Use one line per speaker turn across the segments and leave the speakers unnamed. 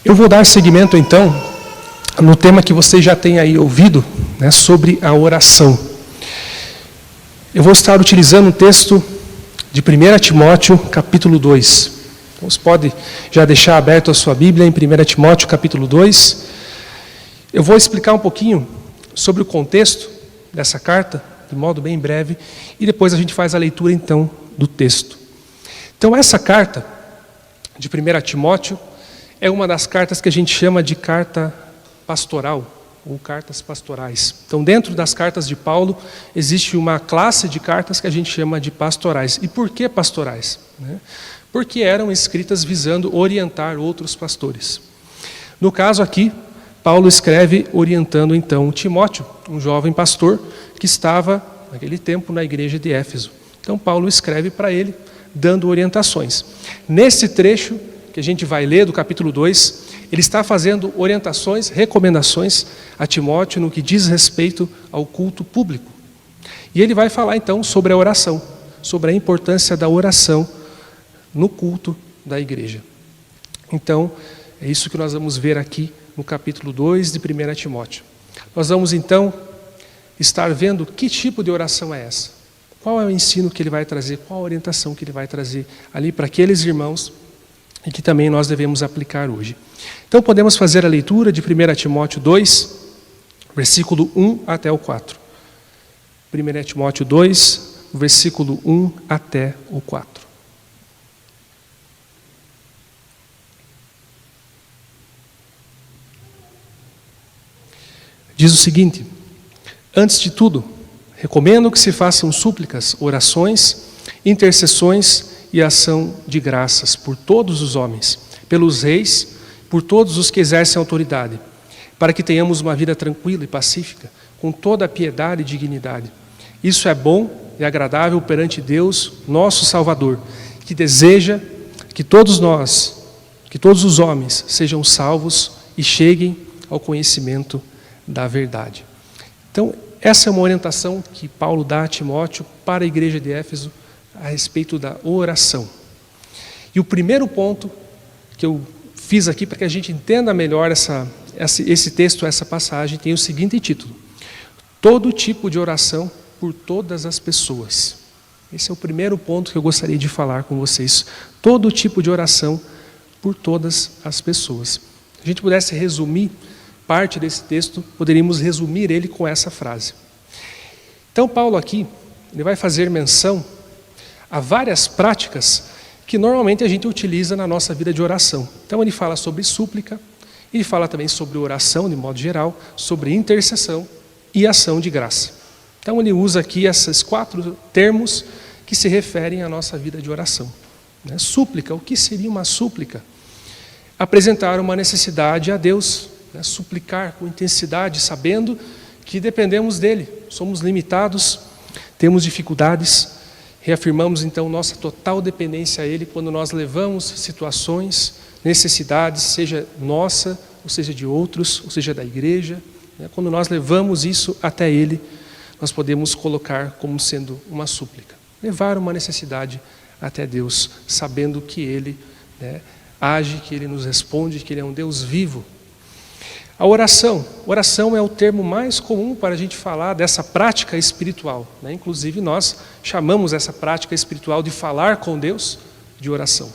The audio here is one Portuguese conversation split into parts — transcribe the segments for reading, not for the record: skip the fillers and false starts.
Eu vou dar seguimento, então, no tema que você já tem aí ouvido, né, sobre a oração. Eu vou estar utilizando um texto de 1 Timóteo, capítulo 2. Então, você pode já deixar aberto a sua Bíblia em 1 Timóteo, capítulo 2. Eu vou explicar um pouquinho sobre o contexto dessa carta, de modo bem breve, e depois a gente faz a leitura, então, do texto. Então, essa carta de 1 Timóteo é uma das cartas que a gente chama de carta pastoral, ou cartas pastorais. Então, dentro das cartas de Paulo, existe uma classe de cartas que a gente chama de pastorais. E por que pastorais? Porque eram escritas visando orientar outros pastores. No caso aqui, Paulo escreve orientando, então, Timóteo, um jovem pastor que estava, naquele tempo, na igreja de Éfeso. Então, Paulo escreve para ele, dando orientações. Nesse trecho que a gente vai ler do capítulo 2, ele está fazendo orientações, recomendações a Timóteo no que diz respeito ao culto público. E ele vai falar então sobre a oração, sobre a importância da oração no culto da igreja. Então, é isso que nós vamos ver aqui no capítulo 2 de 1 Timóteo. Nós vamos então estar vendo que tipo de oração é essa. Qual é o ensino que ele vai trazer, qual a orientação que ele vai trazer ali para aqueles irmãos e que também nós devemos aplicar hoje. Então podemos fazer a leitura de 1 Timóteo 2, versículo 1 até o 4. 1 Timóteo 2, versículo 1 até o 4. Diz o seguinte: antes de tudo, recomendo que se façam súplicas, orações, intercessões e ação de graças por todos os homens, pelos reis, por todos os que exercem autoridade, para que tenhamos uma vida tranquila e pacífica, com toda a piedade e dignidade. Isso é bom e agradável perante Deus, nosso Salvador, que deseja que todos os homens sejam salvos e cheguem ao conhecimento da verdade. Então, essa é uma orientação que Paulo dá a Timóteo para a igreja de Éfeso a respeito da oração. E o primeiro ponto que eu fiz aqui para que a gente entenda melhor esse texto, essa passagem, tem o seguinte título: todo tipo de oração por todas as pessoas. Esse é o primeiro ponto que eu gostaria de falar com vocês. Todo tipo de oração por todas as pessoas. Se a gente pudesse resumir parte desse texto, poderíamos resumir ele com essa frase. Então, Paulo aqui, ele vai fazer menção a várias práticas que normalmente a gente utiliza na nossa vida de oração. Então, ele fala sobre súplica, ele fala também sobre oração, de modo geral, sobre intercessão e ação de graça. Então, ele usa aqui esses 4 termos que se referem à nossa vida de oração. Súplica, o que seria uma súplica? Apresentar uma necessidade a Deus, suplicar com intensidade, sabendo que dependemos dele, somos limitados, temos dificuldades, reafirmamos então nossa total dependência a ele quando nós levamos situações, necessidades, seja nossa, ou seja de outros, ou seja da igreja, quando nós levamos isso até ele, nós podemos colocar como sendo uma súplica, levar uma necessidade até Deus, sabendo que ele age, que ele nos responde, que ele é um Deus vivo. A oração é o termo mais comum para a gente falar dessa prática espiritual. Inclusive nós chamamos essa prática espiritual de falar com Deus de oração.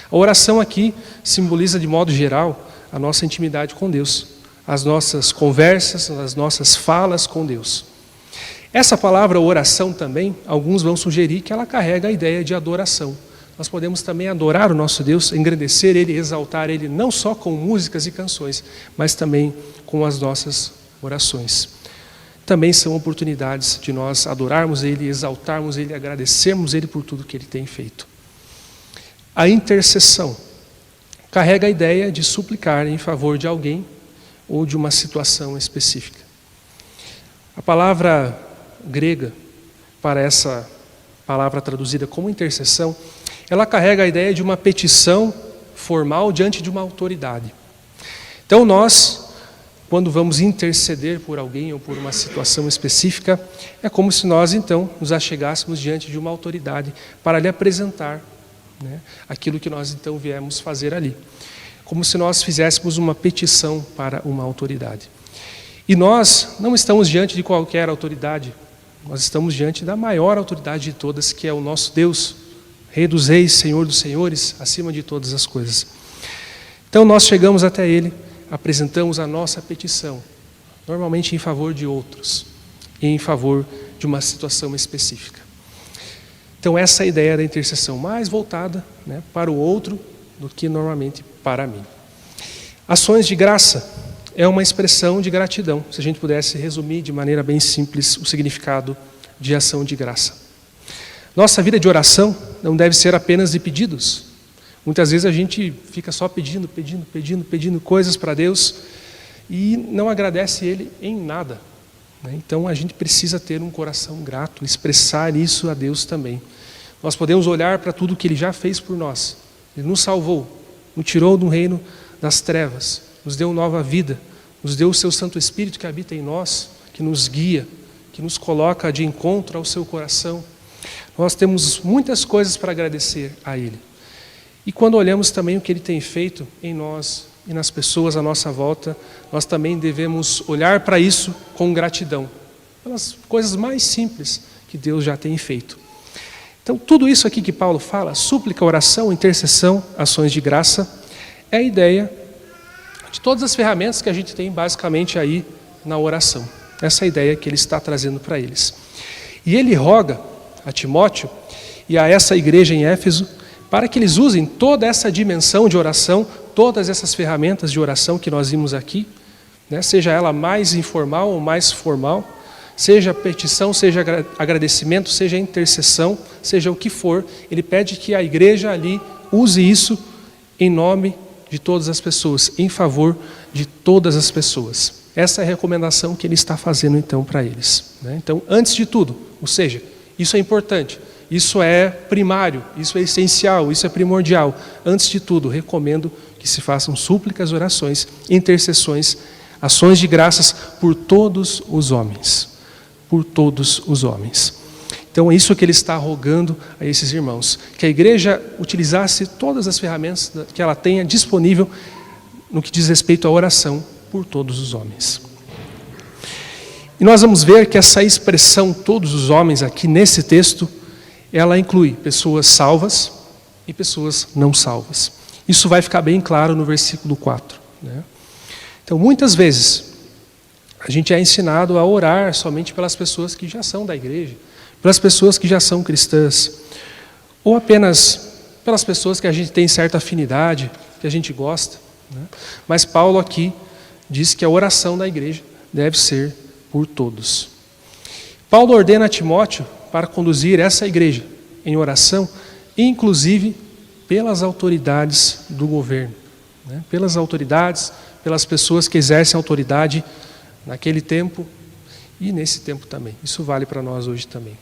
A oração aqui simboliza de modo geral a nossa intimidade com Deus, as nossas conversas, as nossas falas com Deus. Essa palavra oração também, alguns vão sugerir que ela carrega a ideia de adoração. Nós podemos também adorar o nosso Deus, engrandecer Ele, exaltar Ele, não só com músicas e canções, mas também com as nossas orações. Também são oportunidades de nós adorarmos Ele, exaltarmos Ele, agradecermos Ele por tudo que Ele tem feito. A intercessão carrega a ideia de suplicar em favor de alguém ou de uma situação específica. A palavra grega para essa palavra traduzida como intercessão, ela carrega a ideia de uma petição formal diante de uma autoridade. Então nós, quando vamos interceder por alguém ou por uma situação específica, é como se nós então nos achegássemos diante de uma autoridade para lhe apresentar aquilo que nós então viemos fazer ali. como se nós fizéssemos uma petição para uma autoridade. E nós não estamos diante de qualquer autoridade, nós estamos diante da maior autoridade de todas, que é o nosso Deus, Rei dos reis, Senhor dos senhores, acima de todas as coisas. Então nós chegamos até Ele, apresentamos a nossa petição, normalmente em favor de outros, e em favor de uma situação específica. Então essa é a ideia da intercessão, mais voltada, né, para o outro do que normalmente para mim. Ações de graça é uma expressão de gratidão, se a gente pudesse resumir de maneira bem simples o significado de ação de graça. Nossa vida de oração não deve ser apenas de pedidos. Muitas vezes a gente fica só pedindo coisas para Deus e não agradece Ele em nada, né? Então a gente precisa ter um coração grato, expressar isso a Deus também. Nós podemos olhar para tudo que Ele já fez por nós. Ele nos salvou, nos tirou do reino das trevas, nos deu nova vida, nos deu o seu Santo Espírito que habita em nós, que nos guia, que nos coloca de encontro ao seu coração. Nós temos muitas coisas para agradecer a Ele. E quando olhamos também o que Ele tem feito em nós e nas pessoas à nossa volta, nós também devemos olhar para isso com gratidão, pelas coisas mais simples que Deus já tem feito. Então, tudo isso aqui que Paulo fala, súplica, oração, intercessão, ações de graça, é a ideia de todas as ferramentas que a gente tem basicamente aí na oração. Essa é a ideia que ele está trazendo para eles. E ele roga a Timóteo e a essa igreja em Éfeso para que eles usem toda essa dimensão de oração, todas essas ferramentas de oração que nós vimos aqui, né, seja ela mais informal ou mais formal, seja petição, seja agradecimento, seja intercessão, seja o que for, ele pede que a igreja ali use isso em nome de todas as pessoas, em favor de todas as pessoas. Essa é a recomendação que ele está fazendo então para eles, né? Então, antes de tudo, ou seja, isso é importante, isso é primário, isso é essencial, isso é primordial. Antes de tudo, recomendo que se façam súplicas, orações, intercessões, ações de graças por todos os homens. Por todos os homens. Então é isso que ele está rogando a esses irmãos, que a igreja utilizasse todas as ferramentas que ela tenha disponível no que diz respeito à oração por todos os homens. E nós vamos ver que essa expressão todos os homens aqui nesse texto, ela inclui pessoas salvas e pessoas não salvas. Isso vai ficar bem claro no versículo 4, né? Então muitas vezes a gente é ensinado a orar somente pelas pessoas que já são da igreja, pelas pessoas que já são cristãs, ou apenas pelas pessoas que a gente tem certa afinidade, que a gente gosta, né? Mas Paulo aqui diz que a oração da igreja deve ser por todos. Paulo ordena a Timóteo para conduzir essa igreja em oração, inclusive pelas autoridades do governo, né? Pelas autoridades, pelas pessoas que exercem autoridade naquele tempo e nesse tempo também. Isso vale para nós hoje também.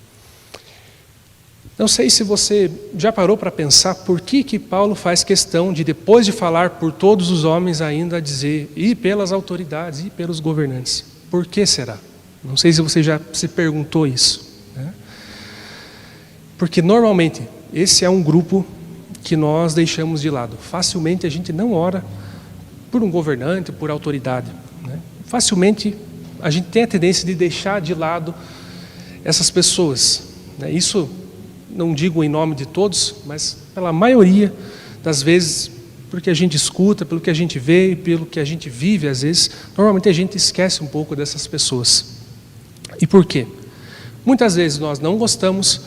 Não sei se você já parou para pensar por que Paulo faz questão de, depois de falar por todos os homens, ainda dizer e pelas autoridades e pelos governantes. Por que será? Não sei se você já se perguntou isso, né? Porque normalmente esse é um grupo que nós deixamos de lado. Facilmente a gente não ora por um governante, por autoridade, né? Facilmente a gente tem a tendência de deixar de lado essas pessoas, né? Isso não digo em nome de todos, mas pela maioria das vezes, porque a gente escuta, pelo que a gente vê e pelo que a gente vive, às vezes, normalmente a gente esquece um pouco dessas pessoas. E por quê? Muitas vezes nós não gostamos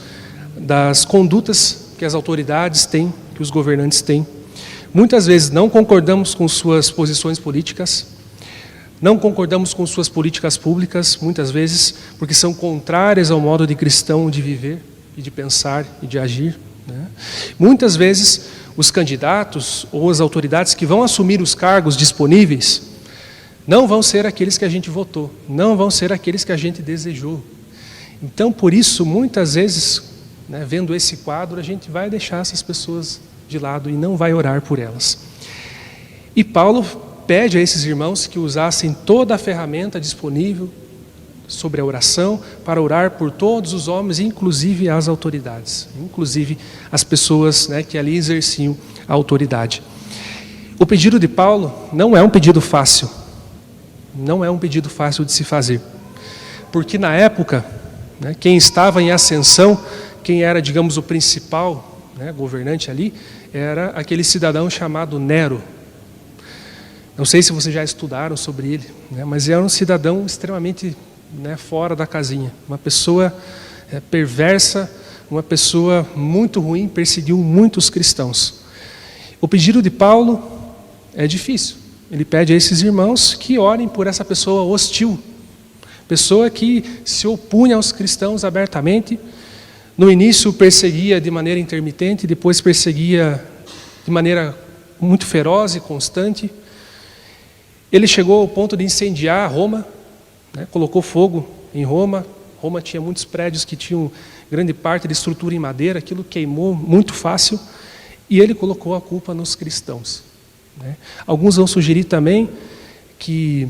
das condutas que as autoridades têm, que os governantes têm. Muitas vezes não concordamos com suas posições políticas, não concordamos com suas políticas públicas, muitas vezes, porque são contrárias ao modo de cristão de viver e de pensar e de agir, né? Muitas vezes os candidatos ou as autoridades que vão assumir os cargos disponíveis não vão ser aqueles que a gente votou, não vão ser aqueles que a gente desejou. Então, por isso, muitas vezes, né, vendo esse quadro, a gente vai deixar essas pessoas de lado e não vai orar por elas. E Paulo pede a esses irmãos que usassem toda a ferramenta disponível sobre a oração para orar por todos os homens, inclusive as autoridades, inclusive as pessoas, né, que ali exerciam a autoridade. o pedido de Paulo não é um pedido fácil. Não é um pedido fácil de se fazer. Porque na época, né, quem estava em ascensão, quem era, digamos, o principal, né, governante ali, era aquele cidadão chamado Nero. Não sei se vocês já estudaram sobre ele, né, mas era um cidadão extremamente, né, fora da casinha. Uma pessoa perversa, uma pessoa muito ruim, perseguiu muitos cristãos. O pedido de Paulo é difícil. Ele pede a esses irmãos que orem por essa pessoa hostil, pessoa que se opunha aos cristãos abertamente. No início perseguia de maneira intermitente, depois perseguia de maneira muito feroz e constante. Ele chegou ao ponto de incendiar Roma, né, colocou fogo em Roma. Roma tinha muitos prédios que tinham grande parte de estrutura em madeira, aquilo queimou muito fácil, e ele colocou a culpa nos cristãos, né? Alguns vão sugerir também que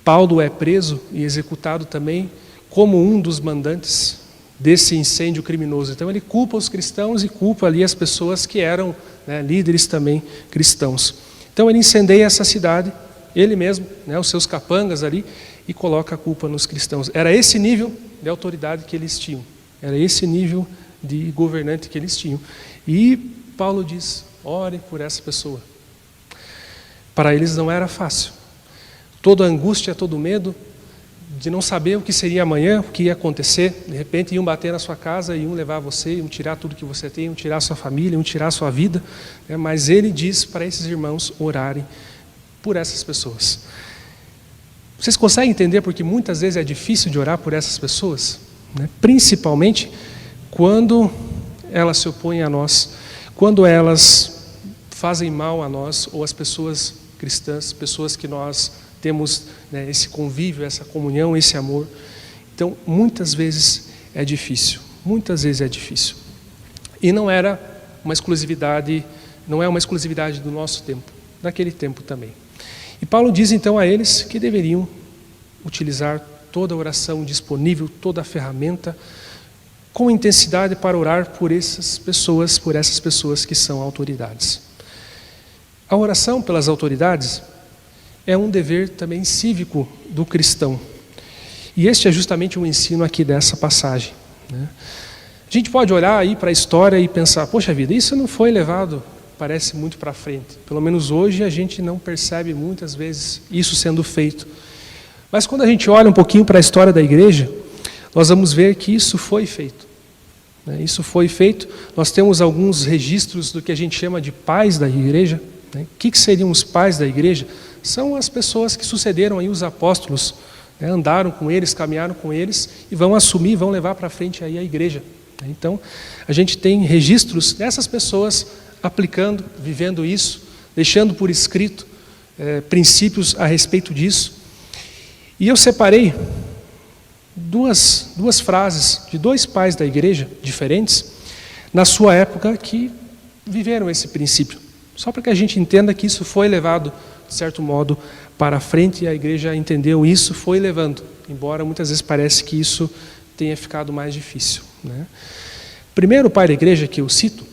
Paulo é preso e executado também como um dos mandantes desse incêndio criminoso. Então ele culpa os cristãos e culpa ali as pessoas que eram, né, líderes também cristãos. Então ele incendeia essa cidade, ele mesmo, né, os seus capangas ali, e coloca a culpa nos cristãos. Era esse nível de autoridade que eles tinham. Era esse nível de governante que eles tinham. E Paulo diz, ore por essa pessoa. Para eles não era fácil. Toda a angústia, todo o medo de não saber o que seria amanhã, o que ia acontecer. De repente iam bater na sua casa, iam levar você, iam tirar tudo que você tem, iam tirar a sua família, iam tirar a sua vida. Mas ele diz para esses irmãos orarem por essas pessoas. Vocês conseguem entender porque muitas vezes é difícil de orar por essas pessoas? Principalmente quando elas se opõem a nós, quando elas fazem mal a nós, ou as pessoas cristãs, pessoas que nós temos, né, esse convívio, essa comunhão, esse amor. Então, muitas vezes é difícil, muitas vezes é difícil. E não era uma exclusividade, não é uma exclusividade do nosso tempo, daquele tempo também. E Paulo diz então a eles que deveriam utilizar toda a oração disponível, toda a ferramenta, com intensidade para orar por essas pessoas que são autoridades. A oração pelas autoridades é um dever também cívico do cristão. E este é justamente o ensino aqui dessa passagem, né? A gente pode olhar aí para a história e pensar, poxa vida, isso não foi levado, parece muito para frente. Pelo menos hoje a gente não percebe muitas vezes isso sendo feito. Mas quando a gente olha um pouquinho para a história da igreja, nós vamos ver que isso foi feito. Isso foi feito. Nós temos alguns registros do que a gente chama de pais da igreja. O que seriam os pais da igreja? São as pessoas que sucederam aí os apóstolos, né? Andaram com eles, caminharam com eles e vão assumir, vão levar para frente aí a igreja. Então, a gente tem registros dessas pessoas aplicando, vivendo isso, deixando por escrito princípios a respeito disso. E eu separei duas frases de dois pais da igreja diferentes, na sua época, que viveram esse princípio. Só para que a gente entenda que isso foi levado, de certo modo, para frente, e a igreja entendeu isso, foi levando, embora muitas vezes parece que isso tenha ficado mais difícil, né? Primeiro pai da igreja que eu cito,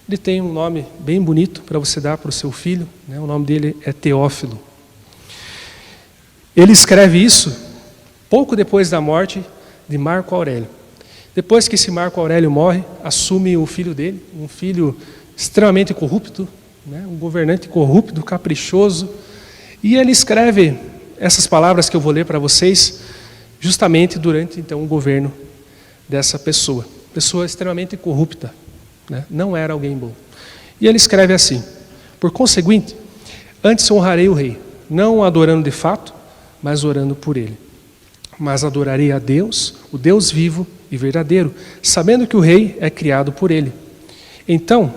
ele tem um nome bem bonito para você dar para o seu filho, né? O nome dele é Teófilo. Ele escreve isso pouco depois da morte de Marco Aurélio. Depois que esse Marco Aurélio morre, assume o filho dele, um filho extremamente corrupto, né? Um governante corrupto, caprichoso, e ele escreve essas palavras que eu vou ler para vocês, justamente durante então o governo dessa pessoa extremamente corrupta, né? Não era alguém bom. E ele escreve assim: por conseguinte, antes honrarei o rei, não o adorando de fato, mas orando por ele. Mas adorarei a Deus, o Deus vivo e verdadeiro, sabendo que o rei é criado por ele. Então,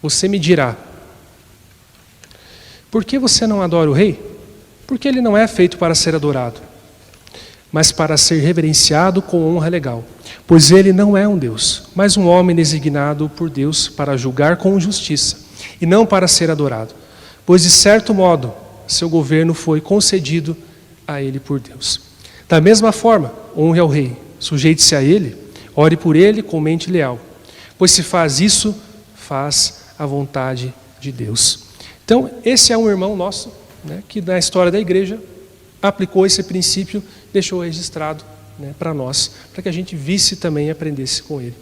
você me dirá, por que você não adora o rei? Porque ele não é feito para ser adorado, mas para ser reverenciado com honra legal. Pois ele não é um Deus, mas um homem designado por Deus para julgar com justiça, e não para ser adorado. Pois de certo modo, seu governo foi concedido a ele por Deus. Da mesma forma, honre ao rei, sujeite-se a ele, ore por ele com mente leal. Pois se faz isso, faz a vontade de Deus. Então, esse é um irmão nosso, né, que na história da igreja aplicou esse princípio, deixou registrado, né, para nós, para que a gente visse também e aprendesse com ele.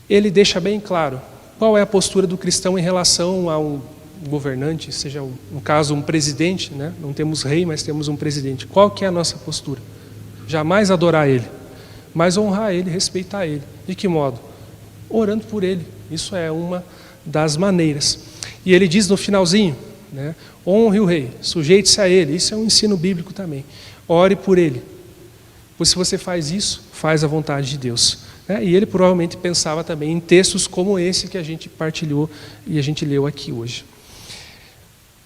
Ele deixa bem claro qual é a postura do cristão em relação a um governante, seja, no caso, um presidente, né? Não temos rei, mas temos um presidente. Qual que é a nossa postura? Jamais adorar ele, mas honrar ele, respeitar ele. De que modo? Orando por ele. Isso é uma das maneiras. E ele diz no finalzinho, né? Honre o rei, sujeite-se a ele. Isso é um ensino bíblico também. Ore por ele. Pois se você faz isso, faz a vontade de Deus. E ele provavelmente pensava também em textos como esse que a gente partilhou e a gente leu aqui hoje.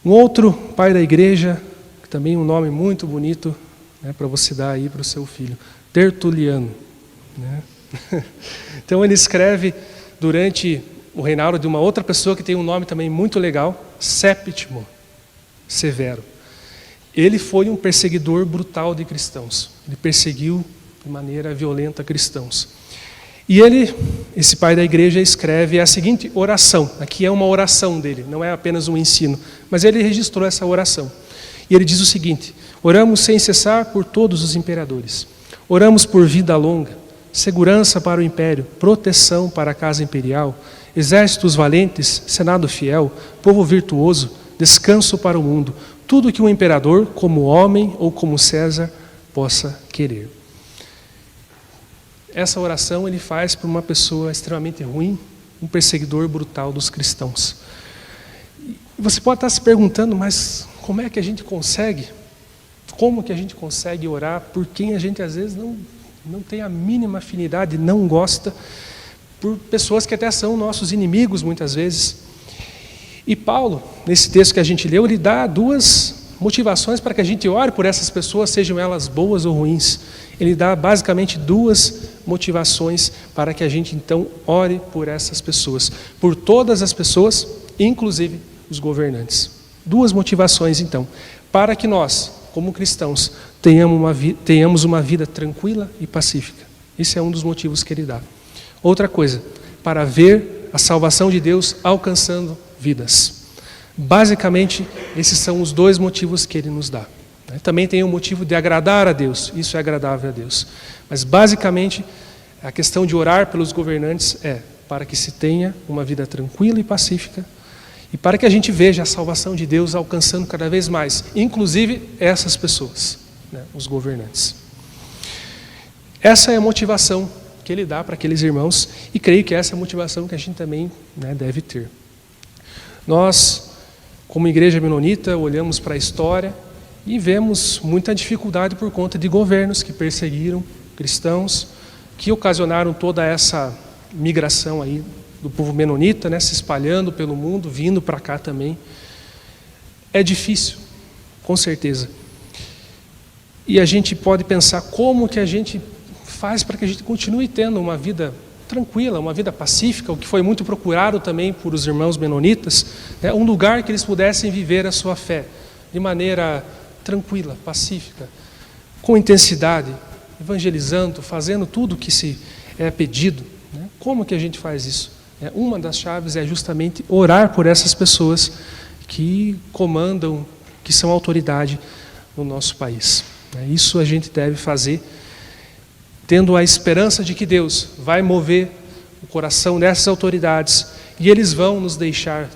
Um outro pai da igreja, que também um nome muito bonito, né, para você dar aí para o seu filho, Tertuliano. Né? Então ele escreve durante o reinado de uma outra pessoa que tem um nome também muito legal, Séptimo Severo. Ele foi um perseguidor brutal de cristãos. Ele perseguiu de maneira violenta cristãos. E ele, esse pai da igreja, escreve a seguinte oração. Aqui é uma oração dele, não é apenas um ensino, mas ele registrou essa oração. E ele diz o seguinte: oramos sem cessar por todos os imperadores. Oramos por vida longa, segurança para o império, proteção para a casa imperial, exércitos valentes, senado fiel, povo virtuoso, descanso para o mundo, tudo que um imperador, como homem ou como César, possa querer. Essa oração ele faz para uma pessoa extremamente ruim, um perseguidor brutal dos cristãos. E você pode estar se perguntando, mas como é que a gente consegue? Como que a gente consegue orar por quem a gente às vezes não tem a mínima afinidade, não gosta, por pessoas que até são nossos inimigos muitas vezes? E Paulo, nesse texto que a gente leu, ele dá duas motivações para que a gente ore por essas pessoas, sejam elas boas ou ruins. Ele dá basicamente duas motivações para que a gente então ore por essas pessoas, por todas as pessoas, inclusive os governantes. Duas motivações então, para que nós, como cristãos, tenhamos uma vida tranquila e pacífica. Esse é um dos motivos que ele dá. Outra coisa, para ver a salvação de Deus alcançando vidas. Basicamente, esses são os dois motivos que ele nos dá. Também tem o motivo de agradar a Deus, isso é agradável a Deus. Mas basicamente, a questão de orar pelos governantes é para que se tenha uma vida tranquila e pacífica e para que a gente veja a salvação de Deus alcançando cada vez mais, inclusive essas pessoas, né, os governantes. Essa é a motivação que ele dá para aqueles irmãos e creio que essa é a motivação que a gente também, né, deve ter. Nós, como igreja menonita, olhamos para a história e vemos muita dificuldade por conta de governos que perseguiram cristãos, que ocasionaram toda essa migração aí do povo menonita, né, se espalhando pelo mundo, vindo para cá também. É difícil, com certeza. E a gente pode pensar como que a gente faz para que a gente continue tendo uma vida tranquila, uma vida pacífica, o que foi muito procurado também por os irmãos menonitas, né, um lugar que eles pudessem viver a sua fé de maneira tranquila, pacífica, com intensidade, evangelizando, fazendo tudo o que se é pedido. Né? Como que a gente faz isso? Uma das chaves é justamente orar por essas pessoas que comandam, que são autoridade no nosso país. Isso a gente deve fazer, tendo a esperança de que Deus vai mover o coração dessas autoridades e eles vão nos deixar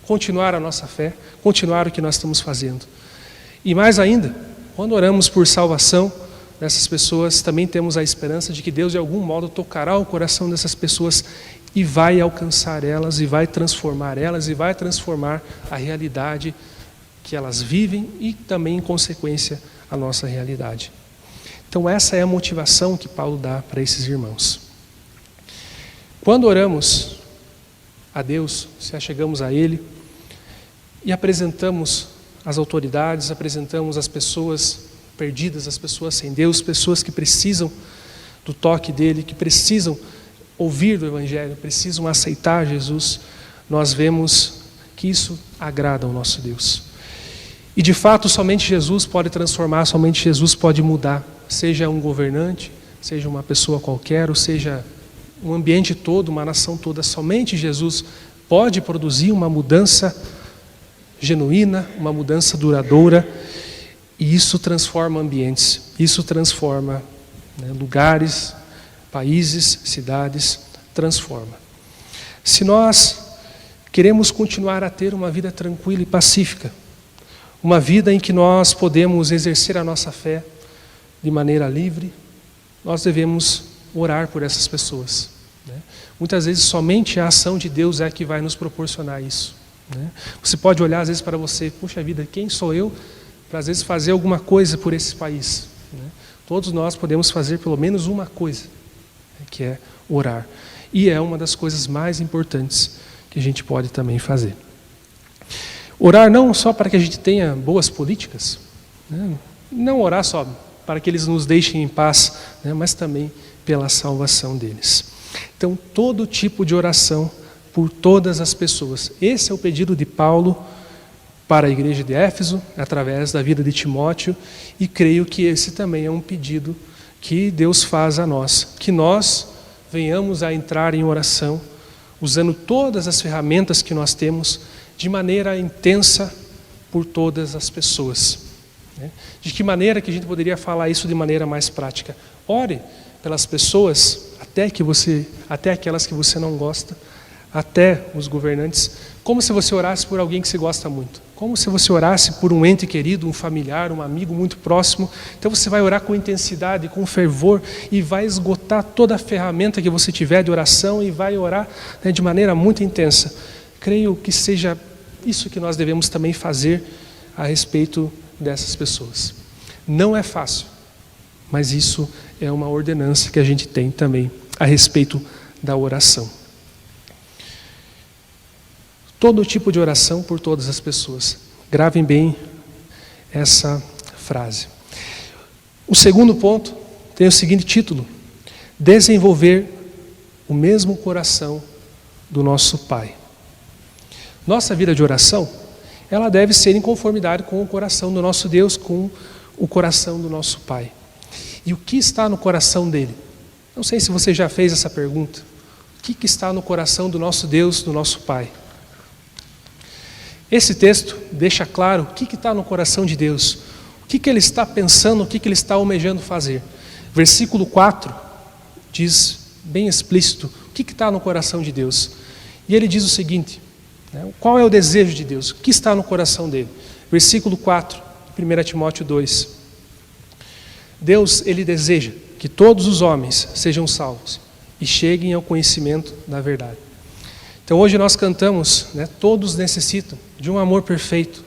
continuar a nossa fé, continuar o que nós estamos fazendo. E mais ainda, quando oramos por salvação dessas pessoas, também temos a esperança de que Deus de algum modo tocará o coração dessas pessoas e vai alcançar elas, e vai transformar elas, e vai transformar a realidade que elas vivem e também, em consequência, a nossa realidade. Então essa é a motivação que Paulo dá para esses irmãos. Quando oramos a Deus, se achegamos a Ele e apresentamos as autoridades, apresentamos as pessoas perdidas, as pessoas sem Deus, pessoas que precisam do toque dEle, que precisam ouvir do Evangelho, precisam aceitar Jesus, nós vemos que isso agrada ao nosso Deus. E de fato, somente Jesus pode transformar, somente Jesus pode mudar, seja um governante, seja uma pessoa qualquer, ou seja um ambiente todo, uma nação toda, somente Jesus pode produzir uma mudança genuína, uma mudança duradoura, e isso transforma ambientes, isso transforma, né, lugares, países, cidades, transforma. Se nós queremos continuar a ter uma vida tranquila e pacífica, uma vida em que nós podemos exercer a nossa fé de maneira livre, nós devemos orar por essas pessoas, né? Muitas vezes somente a ação de Deus é que vai nos proporcionar isso, né? Você pode olhar às vezes para você, puxa vida, quem sou eu para às vezes fazer alguma coisa por esse país, né? Todos nós podemos fazer pelo menos uma coisa, né, que é orar. E é uma das coisas mais importantes que a gente pode também fazer. Orar não só para que a gente tenha boas políticas, né? Não orar só para que eles nos deixem em paz, né, mas também pela salvação deles. Então, todo tipo de oração por todas as pessoas. Esse é o pedido de Paulo para a igreja de Éfeso, através da vida de Timóteo, e creio que esse também é um pedido que Deus faz a nós, que nós venhamos a entrar em oração, usando todas as ferramentas que nós temos, de maneira intensa por todas as pessoas. De que maneira que a gente poderia falar isso de maneira mais prática? Ore pelas pessoas, até aquelas que você não gosta, até os governantes, como se você orasse por alguém que você gosta muito, como se você orasse por um ente querido, um familiar, um amigo muito próximo. Então você vai orar com intensidade, com fervor, e vai esgotar toda a ferramenta que você tiver de oração e vai orar, né, de maneira muito intensa. Creio que seja isso que nós devemos também fazer a respeito dessas pessoas. Não é fácil, mas isso é uma ordenança que a gente tem também a respeito da oração. Todo tipo de oração por todas as pessoas. Gravem bem essa frase. O segundo ponto tem o seguinte título: desenvolver o mesmo coração do nosso Pai. Nossa vida de oração, ela deve ser em conformidade com o coração do nosso Deus, com o coração do nosso Pai. E o que está no coração dele? Não sei se você já fez essa pergunta. O que está no coração do nosso Deus, do nosso Pai? Esse texto deixa claro o que está no coração de Deus, o que ele está pensando, o que ele está almejando fazer. Versículo 4 diz bem explícito o que está no coração de Deus. E ele diz o seguinte, né, qual é o desejo de Deus, o que está no coração dele. Versículo 4, 1 Timóteo 2. Deus, ele deseja que todos os homens sejam salvos e cheguem ao conhecimento da verdade. Então hoje nós cantamos, né, todos necessitam de um amor perfeito,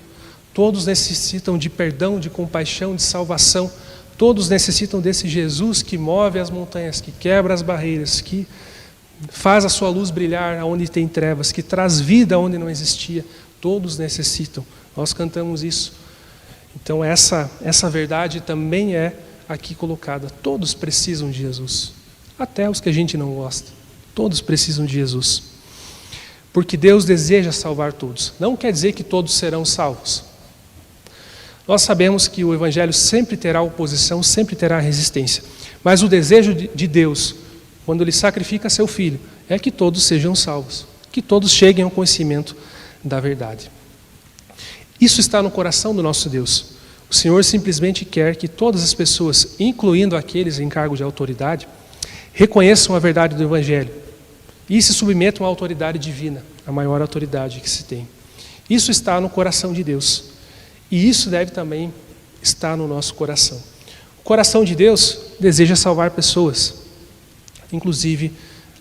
todos necessitam de perdão, de compaixão, de salvação, todos necessitam desse Jesus que move as montanhas, que quebra as barreiras, que faz a sua luz brilhar onde tem trevas, que traz vida onde não existia. Todos necessitam. Nós cantamos isso. Então essa verdade também é aqui colocada. Todos precisam de Jesus, até os que a gente não gosta. Todos precisam de Jesus. Porque Deus deseja salvar todos. Não quer dizer que todos serão salvos. Nós sabemos que o Evangelho sempre terá oposição, sempre terá resistência. Mas o desejo de Deus, quando Ele sacrifica seu Filho, é que todos sejam salvos, que todos cheguem ao conhecimento da verdade. Isso está no coração do nosso Deus. O Senhor simplesmente quer que todas as pessoas, incluindo aqueles em cargo de autoridade, reconheçam a verdade do Evangelho e se submetam à autoridade divina, a maior autoridade que se tem. Isso está no coração de Deus. E isso deve também estar no nosso coração. O coração de Deus deseja salvar pessoas, inclusive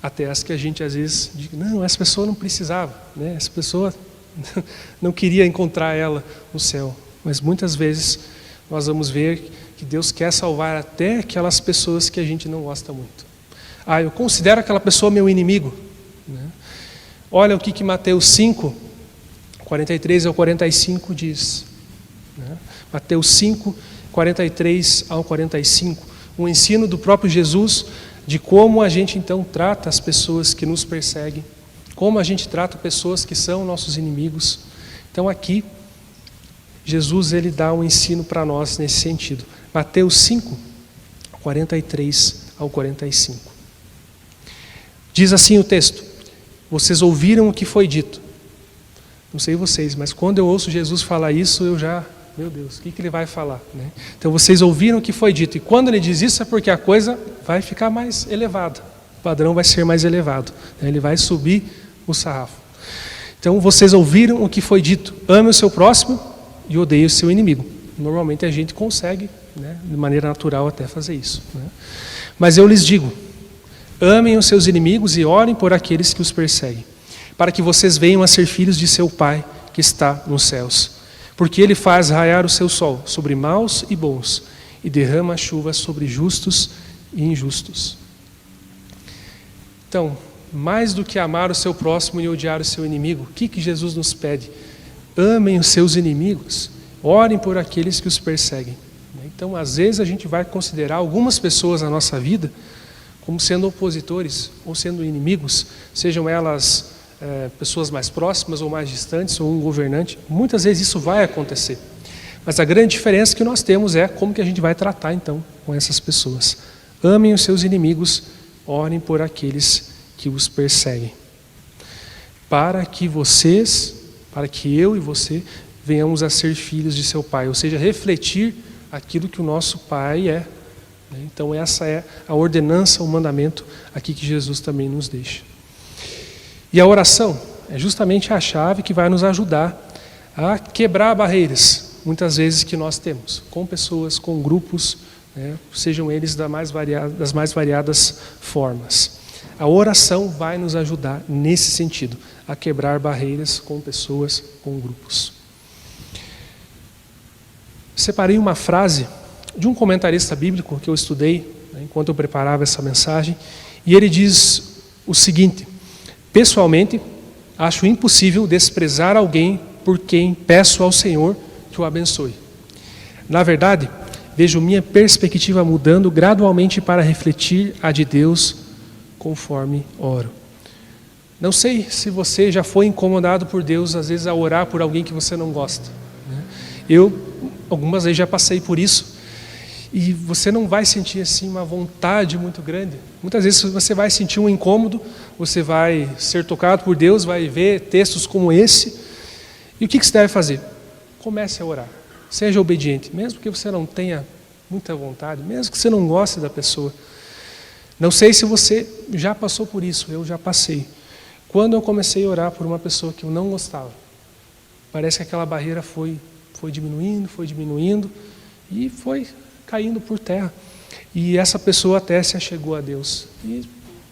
até as que a gente às vezes diz, não, essa pessoa não precisava, né? Essa pessoa não queria encontrar ela no céu. Mas muitas vezes nós vamos ver que Deus quer salvar até aquelas pessoas que a gente não gosta muito. Eu considero aquela pessoa meu inimigo, né? Olha o que Mateus 5, 43 ao 45 diz, né? Mateus 5, 43 ao 45, um ensino do próprio Jesus de como a gente então trata as pessoas que nos perseguem, como a gente trata pessoas que são nossos inimigos. Então aqui, Jesus ele dá um ensino para nós nesse sentido. Mateus 5, 43 ao 45. Diz assim o texto: vocês ouviram o que foi dito, Não sei vocês, mas quando eu ouço Jesus falar isso, eu já, meu Deus, o que ele vai falar? Né? Então vocês ouviram o que foi dito. E quando ele diz isso é porque a coisa vai ficar mais elevada. O padrão vai ser mais elevado. Né? Ele vai subir o sarrafo. Então vocês ouviram o que foi dito. Ame o seu próximo e odeie o seu inimigo. Normalmente a gente consegue, né, de maneira natural até fazer isso. Né? Mas eu lhes digo, amem os seus inimigos e orem por aqueles que os perseguem, para que vocês venham a ser filhos de seu Pai que está nos céus. Porque Ele faz raiar o seu sol sobre maus e bons e derrama a chuva sobre justos e injustos. Então, mais do que amar o seu próximo e odiar o seu inimigo, o que Jesus nos pede? Amem os seus inimigos, orem por aqueles que os perseguem. Então, às vezes a gente vai considerar algumas pessoas na nossa vida como sendo opositores ou sendo inimigos, sejam elas pessoas mais próximas ou mais distantes, ou um governante. Muitas vezes isso vai acontecer. Mas a grande diferença que nós temos é como que a gente vai tratar então com essas pessoas. Amem os seus inimigos, orem por aqueles que os perseguem. Para que eu e você venhamos a ser filhos de seu Pai, ou seja, refletir aquilo que o nosso Pai é. Então essa é a ordenança, o mandamento aqui que Jesus também nos deixa. E a oração é justamente a chave que vai nos ajudar a quebrar barreiras, muitas vezes que nós temos, com pessoas, com grupos, né, sejam eles das mais variadas formas. A oração vai nos ajudar nesse sentido, a quebrar barreiras com pessoas, com grupos. Separei uma frase de um comentarista bíblico que eu estudei, né, enquanto eu preparava essa mensagem, e ele diz o seguinte: pessoalmente, acho impossível desprezar alguém por quem peço ao Senhor que o abençoe. Na verdade, vejo minha perspectiva mudando gradualmente para refletir a de Deus conforme oro. Não sei se você já foi incomodado por Deus, às vezes, a orar por alguém que você não gosta. Né? Eu, algumas vezes, já passei por isso. E você não vai sentir assim uma vontade muito grande. Muitas vezes você vai sentir um incômodo, você vai ser tocado por Deus, vai ver textos como esse. E o que você deve fazer? Comece a orar. Seja obediente, mesmo que você não tenha muita vontade, mesmo que você não goste da pessoa. Não sei se você já passou por isso, eu já passei. Quando eu comecei a orar por uma pessoa que eu não gostava, parece que aquela barreira foi diminuindo e foi caindo por terra. E essa pessoa até se achegou a Deus e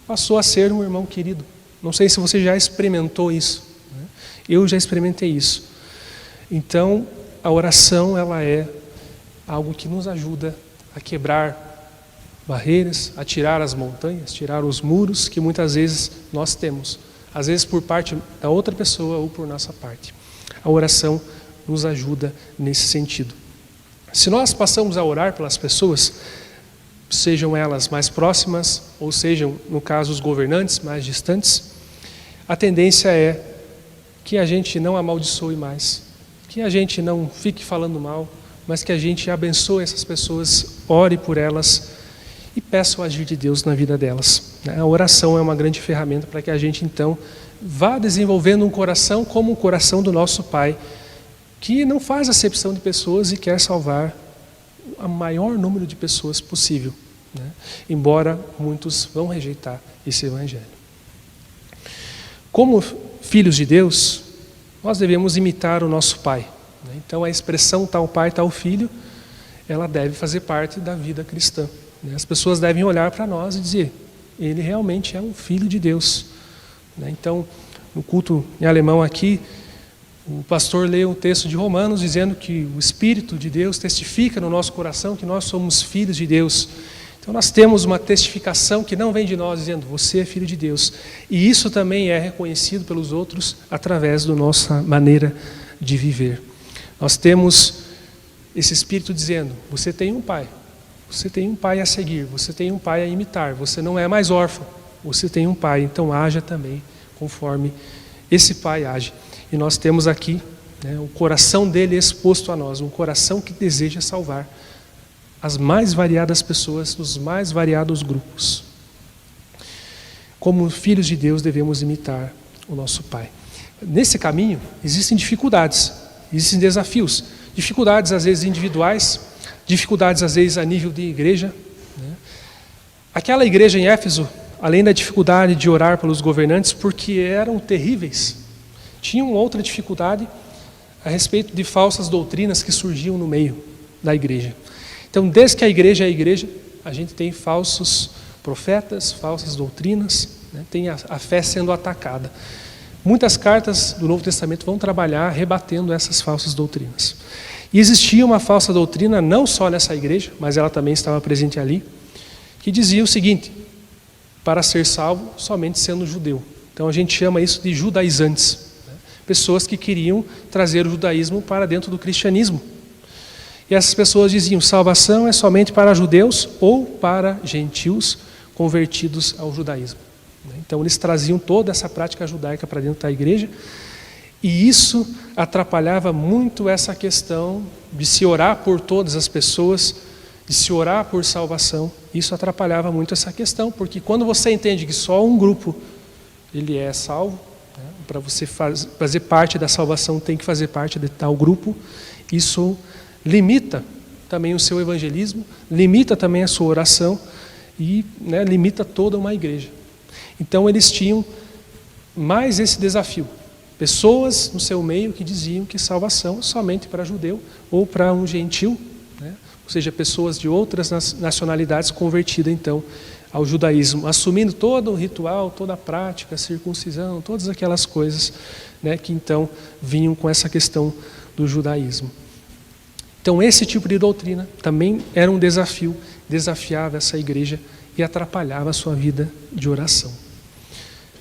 passou a ser um irmão querido. Não sei se você já experimentou isso, né? Eu já experimentei isso. Então, a oração, ela é algo que nos ajuda a quebrar barreiras, a tirar as montanhas, tirar os muros que muitas vezes nós temos. Às vezes por parte da outra pessoa ou por nossa parte. A oração nos ajuda nesse sentido. Se nós passamos a orar pelas pessoas, sejam elas mais próximas ou sejam, no caso, os governantes mais distantes, a tendência é que a gente não amaldiçoe mais, que a gente não fique falando mal, mas que a gente abençoe essas pessoas, ore por elas e peça o agir de Deus na vida delas. A oração é uma grande ferramenta para que a gente, então, vá desenvolvendo um coração como o coração do nosso Pai, que não faz acepção de pessoas e quer salvar o maior número de pessoas possível, né? Embora muitos vão rejeitar esse evangelho. Como filhos de Deus, nós devemos imitar o nosso Pai, né? Então a expressão tal pai, tal filho, ela deve fazer parte da vida cristã, né? As pessoas devem olhar para nós e dizer, ele realmente é um filho de Deus, né? Então, no culto em alemão aqui, o pastor leu um texto de Romanos dizendo que o Espírito de Deus testifica no nosso coração que nós somos filhos de Deus. Então nós temos uma testificação que não vem de nós, dizendo, você é filho de Deus. E isso também é reconhecido pelos outros através da nossa maneira de viver. Nós temos esse Espírito dizendo, você tem um pai a seguir, você tem um pai a imitar, você não é mais órfão, você tem um pai, então haja também conforme esse pai age. E nós temos aqui, né, o coração dele exposto a nós, um coração que deseja salvar as mais variadas pessoas dos mais variados grupos. Como filhos de Deus devemos imitar o nosso Pai. nesse caminho existem dificuldades, existem desafios. Dificuldades às vezes individuais, dificuldades às vezes a nível de igreja. Aquela igreja em Éfeso, além da dificuldade de orar pelos governantes, porque eram terríveis, tinham outra dificuldade a respeito de falsas doutrinas que surgiam no meio da igreja. Então, desde que a igreja é a igreja, a gente tem falsos profetas, falsas doutrinas, tem a fé sendo atacada. Muitas cartas do Novo Testamento vão trabalhar rebatendo essas falsas doutrinas. E existia uma falsa doutrina, não só nessa igreja, mas ela também estava presente ali, que dizia o seguinte: para ser salvo, somente sendo judeu. Então a gente chama isso de judaizantes, pessoas que queriam trazer o judaísmo para dentro do cristianismo. E essas pessoas diziam: salvação é somente para judeus ou para gentios convertidos ao judaísmo. Então eles traziam toda essa prática judaica para dentro da igreja, e isso atrapalhava muito essa questão de se orar por todas as pessoas, de se orar por salvação. Isso atrapalhava muito essa questão, porque quando você entende que só um grupo ele é salvo, para você fazer parte da salvação tem que fazer parte de tal grupo, isso limita também o seu evangelismo, limita também a sua oração e limita toda uma igreja. Então eles tinham mais esse desafio. Pessoas no seu meio que diziam que salvação somente para judeu ou para um gentil, ou seja, pessoas de outras nacionalidades convertidas então ao judaísmo, assumindo todo o ritual, toda a prática, a circuncisão, todas aquelas coisas que então vinham com essa questão do judaísmo. Então esse tipo de doutrina também era um desafio, desafiava essa igreja e atrapalhava a sua vida de oração.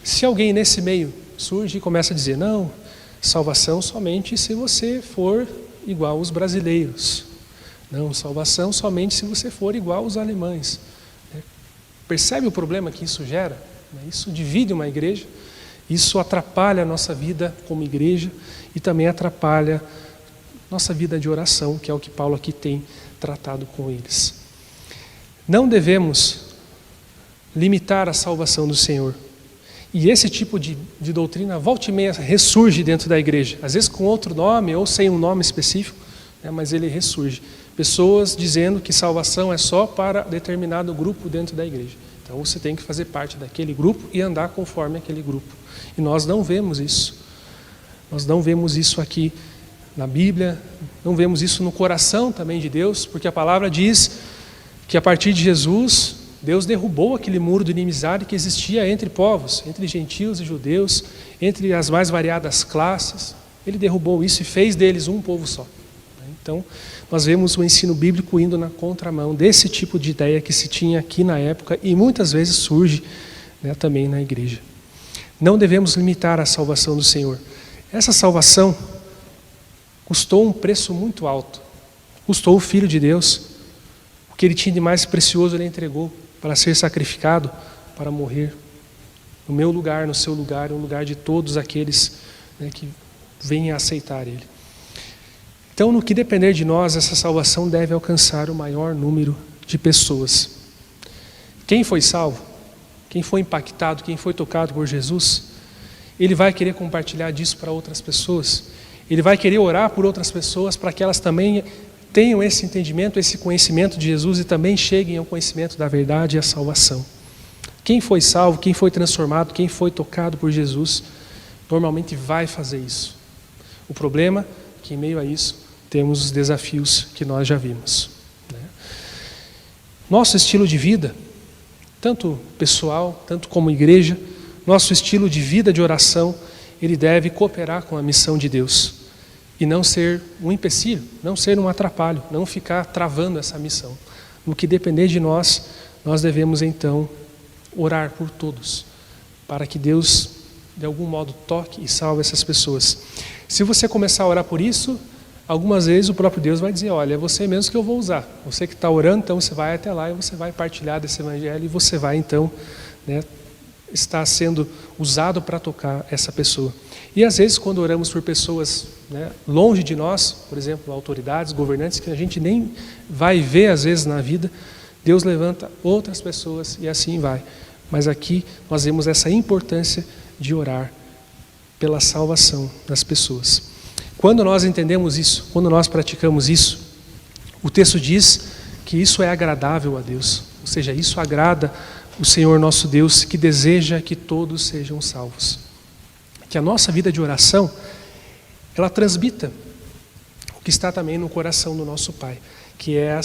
Se alguém nesse meio surge e começa a dizer: não, salvação somente se você for igual aos brasileiros. Não, salvação somente se você for igual aos alemães. Percebe o problema que isso gera? Isso divide uma igreja, isso atrapalha a nossa vida como igreja e também atrapalha nossa vida de oração, que é o que Paulo aqui tem tratado com eles. Não devemos limitar a salvação do Senhor. E esse tipo de doutrina, volta e meia, ressurge dentro da igreja. Às vezes com outro nome ou sem um nome específico, mas ele ressurge. Pessoas dizendo que salvação é só para determinado grupo dentro da igreja. Então você tem que fazer parte daquele grupo e andar conforme aquele grupo. E nós não vemos isso. Nós não vemos isso aqui na Bíblia, não vemos isso no coração também de Deus, porque a palavra diz que a partir de Jesus, Deus derrubou aquele muro de inimizade que existia entre povos, entre gentios e judeus, entre as mais variadas classes. Ele derrubou isso e fez deles um povo só. Então, nós vemos o ensino bíblico indo na contramão desse tipo de ideia que se tinha aqui na época e muitas vezes surge também na igreja. Não devemos limitar a salvação do Senhor. Essa salvação custou um preço muito alto. Custou o Filho de Deus. O que ele tinha de mais precioso ele entregou para ser sacrificado, para morrer no meu lugar, no seu lugar, no lugar de todos aqueles que venham a aceitar ele. Então, no que depender de nós, essa salvação deve alcançar o maior número de pessoas. Quem foi salvo, quem foi impactado, quem foi tocado por Jesus, ele vai querer compartilhar disso para outras pessoas. Ele vai querer orar por outras pessoas para que elas também tenham esse entendimento, esse conhecimento de Jesus e também cheguem ao conhecimento da verdade e à salvação. Quem foi salvo, quem foi transformado, quem foi tocado por Jesus, normalmente vai fazer isso. O problema é que em meio a isso temos os desafios que nós já vimos. Nosso estilo de vida, tanto pessoal, tanto como igreja, nosso estilo de vida de oração, ele deve cooperar com a missão de Deus e não ser um empecilho, não ser um atrapalho, não ficar travando essa missão. No que depender de nós, nós devemos então orar por todos, para que Deus de algum modo toque e salve essas pessoas. Se você começar a orar por isso, algumas vezes o próprio Deus vai dizer: olha, é você mesmo que eu vou usar. Você que está orando, então você vai até lá e você vai partilhar desse evangelho e você vai então estar sendo usado para tocar essa pessoa. E às vezes quando oramos por pessoas longe de nós, por exemplo, autoridades, governantes, que a gente nem vai ver às vezes na vida, Deus levanta outras pessoas e assim vai. Mas aqui nós vemos essa importância de orar pela salvação das pessoas. Quando nós entendemos isso, quando nós praticamos isso, o texto diz que isso é agradável a Deus, ou seja, isso agrada o Senhor nosso Deus, que deseja que todos sejam salvos. Que a nossa vida de oração, ela transmita o que está também no coração do nosso Pai, que é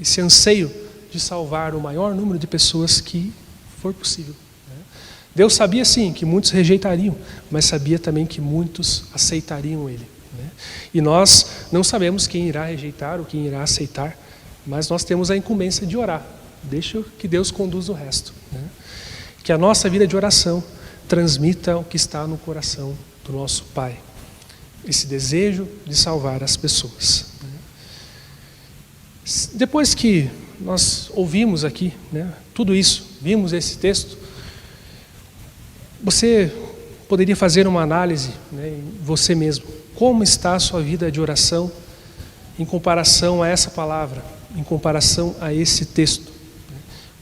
esse anseio de salvar o maior número de pessoas que for possível. Deus sabia sim que muitos rejeitariam, mas sabia também que muitos aceitariam Ele. E nós não sabemos quem irá rejeitar ou quem irá aceitar, mas nós temos a incumbência de orar. Deixa que Deus conduza o resto. Que a nossa vida de oração transmita o que está no coração do nosso Pai. Esse desejo de salvar as pessoas. Depois que nós ouvimos aqui, tudo isso, vimos esse texto, você poderia fazer uma análise em você mesmo. Como está a sua vida de oração em comparação a essa palavra, em comparação a esse texto?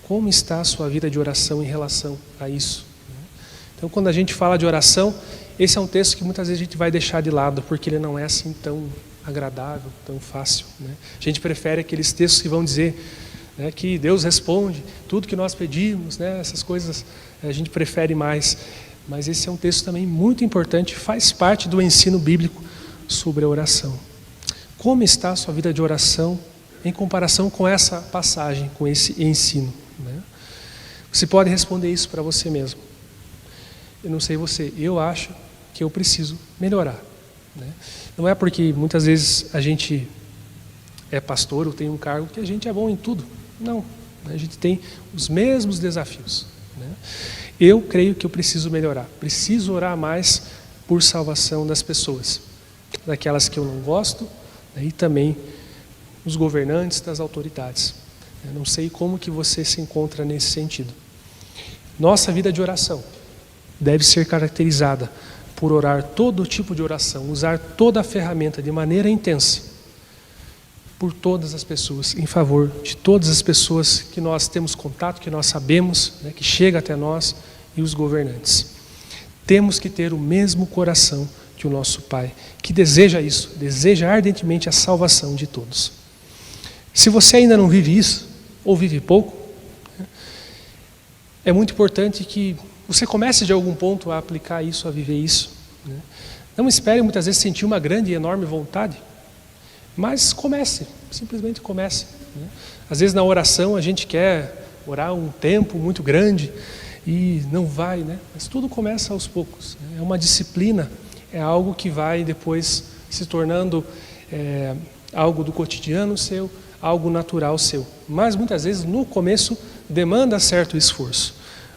Como está a sua vida de oração em relação a isso? Então, quando a gente fala de oração, esse é um texto que muitas vezes a gente vai deixar de lado, porque ele não é assim tão agradável, tão fácil. A gente prefere aqueles textos que vão dizer que Deus responde tudo que nós pedimos, essas coisas a gente prefere mais. Mas esse é um texto também muito importante, faz parte do ensino bíblico sobre a oração. Como está a sua vida de oração em comparação com essa passagem, com esse ensino? Você pode responder isso para você mesmo. Eu não sei você, eu acho que eu preciso melhorar. Não é porque muitas vezes a gente é pastor ou tem um cargo que a gente é bom em tudo. Não, a gente tem os mesmos desafios. Eu creio que eu preciso melhorar, preciso orar mais por salvação das pessoas, daquelas que eu não gosto, e também os governantes, das autoridades. Eu não sei como que você se encontra nesse sentido. Nossa vida de oração deve ser caracterizada por orar todo tipo de oração, usar toda a ferramenta de maneira intensa, por todas as pessoas, em favor de todas as pessoas que nós temos contato, que nós sabemos, que chega até nós, e os governantes. Temos que ter o mesmo coração que o nosso Pai, que deseja isso, deseja ardentemente a salvação de todos. Se você ainda não vive isso, ou vive pouco, é muito importante que você comece de algum ponto a aplicar isso, a viver isso. Não espere muitas vezes sentir uma grande e enorme vontade, mas comece, simplesmente comece. Às vezes na oração a gente quer orar um tempo muito grande e não vai, mas tudo começa aos poucos. É uma disciplina, é algo que vai depois se tornando algo do cotidiano seu, algo natural seu. Mas muitas vezes no começo demanda certo esforço,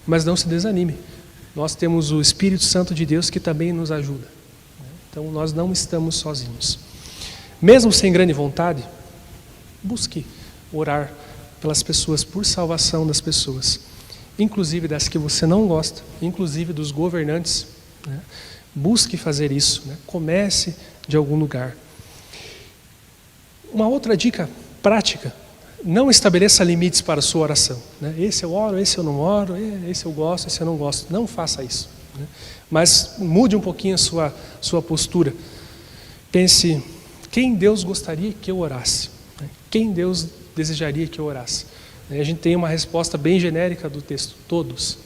mas não se desanime. Nós temos o Espírito Santo de Deus que também nos ajuda. Então nós não estamos sozinhos. Mesmo sem grande vontade, busque orar pelas pessoas, por salvação das pessoas, inclusive das que você não gosta, inclusive dos governantes. Busque fazer isso, comece de algum lugar. Uma outra dica prática: não estabeleça limites para a sua oração. Esse eu oro, esse eu não oro, esse eu gosto, esse eu não gosto. Não faça isso. Mas mude um pouquinho a sua postura. Pense, quem Deus gostaria que eu orasse? Quem Deus desejaria que eu orasse? A gente tem uma resposta bem genérica do texto, todos.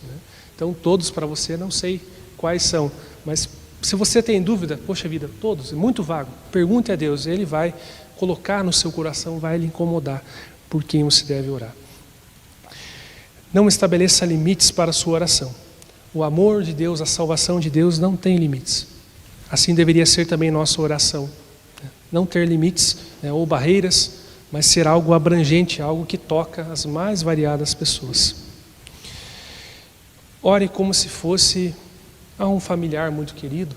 Então, todos para você, não sei quais são, mas se você tem dúvida, poxa vida, todos, é muito vago, pergunte a Deus, Ele vai colocar no seu coração, vai lhe incomodar por quem você deve orar. Não estabeleça limites para a sua oração. O amor de Deus, a salvação de Deus não tem limites. Assim deveria ser também nossa oração. Não ter limites ou barreiras, mas ser algo abrangente, algo que toca as mais variadas pessoas. Ore como se fosse a um familiar muito querido.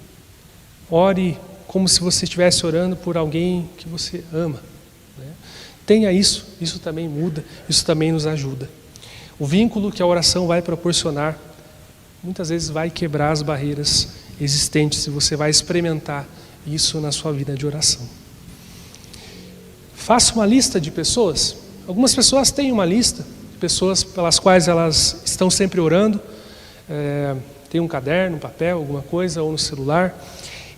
Ore como se você estivesse orando por alguém que você ama. Tenha isso também muda, isso também nos ajuda. O vínculo que a oração vai proporcionar, muitas vezes vai quebrar as barreiras existentes e você vai experimentar isso na sua vida de oração. Faça uma lista de pessoas. Algumas pessoas têm uma lista de pessoas pelas quais elas estão sempre orando. tem um caderno, um papel, alguma coisa, ou no celular,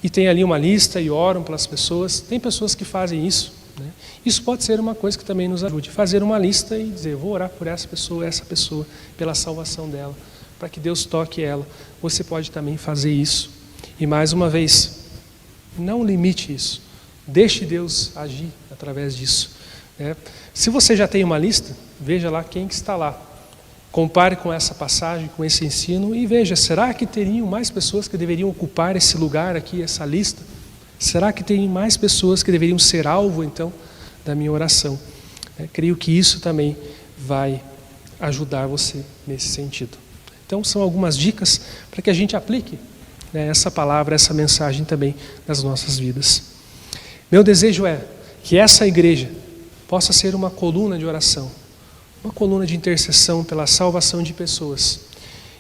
e tem ali uma lista e oram pelas pessoas. Tem pessoas que fazem isso, né? Isso pode ser uma coisa que também nos ajude, fazer uma lista e dizer, vou orar por essa pessoa, pela salvação dela, para que Deus toque ela. Você pode também fazer isso. E mais uma vez, não limite isso. Deixe Deus agir através disso, né? Se você já tem uma lista, veja lá quem que está lá. Compare com essa passagem, com esse ensino e veja, será que teriam mais pessoas que deveriam ocupar esse lugar aqui, essa lista? Será que tem mais pessoas que deveriam ser alvo, então, da minha oração? Creio que isso também vai ajudar você nesse sentido. Então, são algumas dicas para que a gente aplique, né, essa palavra, essa mensagem também nas nossas vidas. Meu desejo é que essa igreja possa ser uma coluna de oração, uma coluna de intercessão pela salvação de pessoas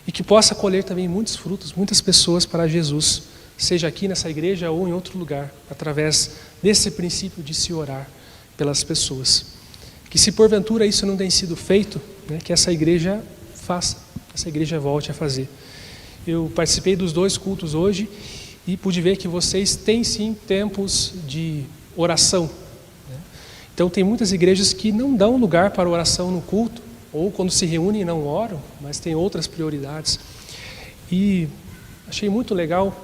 e que possa colher também muitos frutos, muitas pessoas para Jesus, seja aqui nessa igreja ou em outro lugar, através desse princípio de se orar pelas pessoas. Que se porventura isso não tem sido feito, né, que essa igreja faça, essa igreja volte a fazer. Eu participei dos 2 cultos hoje e pude ver que vocês têm sim tempos de oração, né? Então tem muitas igrejas que não dão lugar para oração no culto, ou quando se reúnem não oram, mas tem outras prioridades. E achei muito legal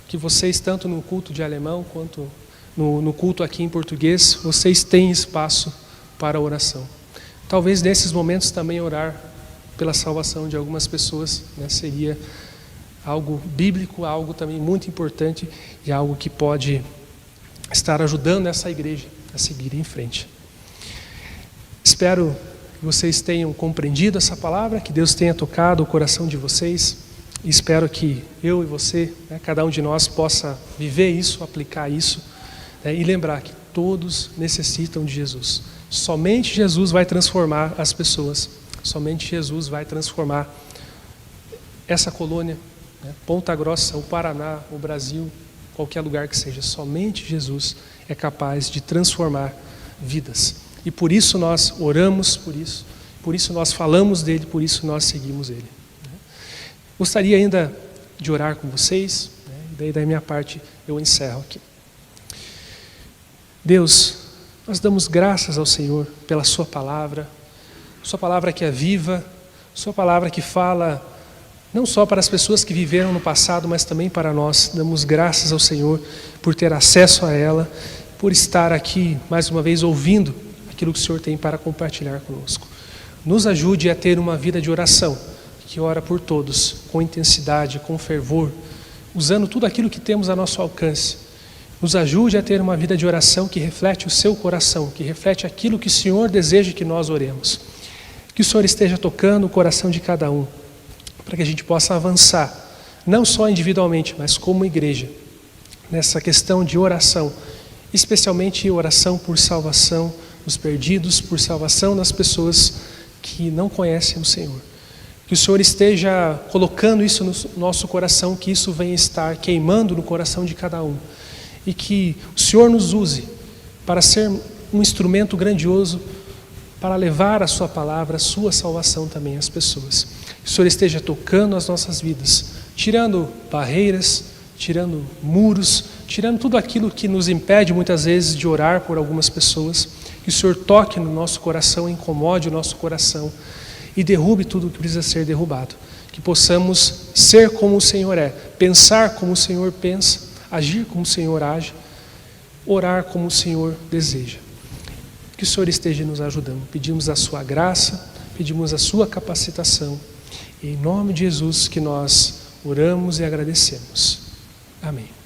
que vocês, tanto no culto de alemão quanto no culto aqui em português, vocês têm espaço para a oração. Talvez nesses momentos também orar pela salvação de algumas pessoas, né, seria algo bíblico, algo também muito importante e algo que pode estar ajudando essa igreja a seguir em frente. Espero que vocês tenham compreendido essa palavra, que Deus tenha tocado o coração de vocês. E espero que eu e você, né, cada um de nós possa viver isso, aplicar isso, né, e lembrar que todos necessitam de Jesus. Somente Jesus vai transformar as pessoas. Somente Jesus vai transformar essa colônia, né, Ponta Grossa, o Paraná, o Brasil, qualquer lugar que seja. Somente Jesus é capaz de transformar vidas. E por isso nós oramos por isso nós falamos dele, por isso nós seguimos ele. Gostaria ainda de orar com vocês, né? E daí da minha parte eu encerro aqui. Deus, nós damos graças ao Senhor pela sua palavra que é viva, sua palavra que fala não só para as pessoas que viveram no passado, mas também para nós. Damos graças ao Senhor por ter acesso a ela, por estar aqui mais uma vez ouvindo aquilo que o Senhor tem para compartilhar conosco. Nos ajude a ter uma vida de oração, que ora por todos, com intensidade, com fervor, usando tudo aquilo que temos a nosso alcance. Nos ajude a ter uma vida de oração que reflete o seu coração, que reflete aquilo que o Senhor deseja que nós oremos. Que o Senhor esteja tocando o coração de cada um, para que a gente possa avançar, não só individualmente, mas como igreja, nessa questão de oração, especialmente oração por salvação dos perdidos, por salvação das pessoas que não conhecem o Senhor. Que o Senhor esteja colocando isso no nosso coração, que isso venha estar queimando no coração de cada um. E que o Senhor nos use para ser um instrumento grandioso para levar a sua palavra, a sua salvação também às pessoas. Que o Senhor esteja tocando as nossas vidas, tirando barreiras, tirando muros, tirando tudo aquilo que nos impede muitas vezes de orar por algumas pessoas. Que o Senhor toque no nosso coração, incomode o nosso coração e derrube tudo o que precisa ser derrubado. Que possamos ser como o Senhor é, pensar como o Senhor pensa, agir como o Senhor age, orar como o Senhor deseja. Que o Senhor esteja nos ajudando. Pedimos a sua graça, pedimos a sua capacitação. E em nome de Jesus que nós oramos e agradecemos. Amém.